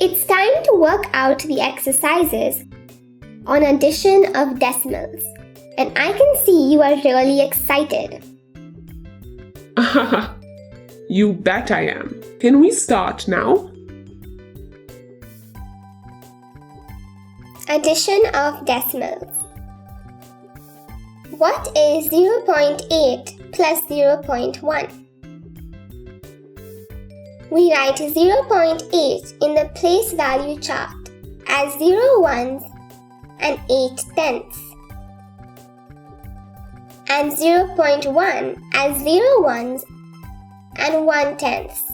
It's time to work out the exercises on addition of decimals, and I can see you are really excited. You bet I am. Can we start now? Addition of decimals. What is 0.8 plus 0.1? We write 0.8 in the place value chart as 0 ones and 8 tenths, and 0.1 as 0 ones and 1 tenths.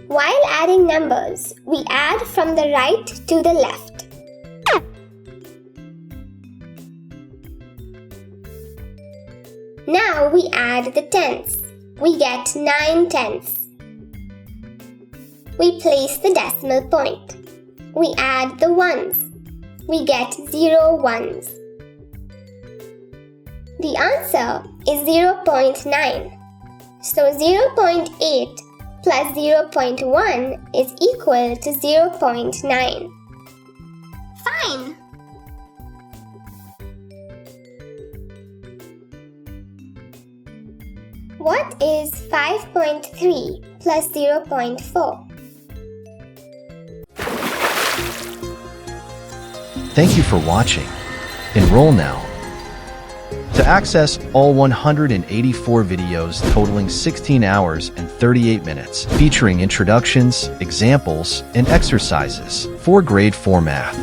While adding numbers, we add from the right to the left. Now we add the tenths. We get 9 tenths. We place the decimal point. We add the ones. We get 0 ones. The answer is 0.9. So 0.8 plus 0.1 is equal to 0.9. Fine! What is 5.3 plus 0.4? Thank you for watching. Enroll now. To access all 184 videos totaling 16 hours and 38 minutes, featuring introductions, examples, and exercises for Grade 4 Math.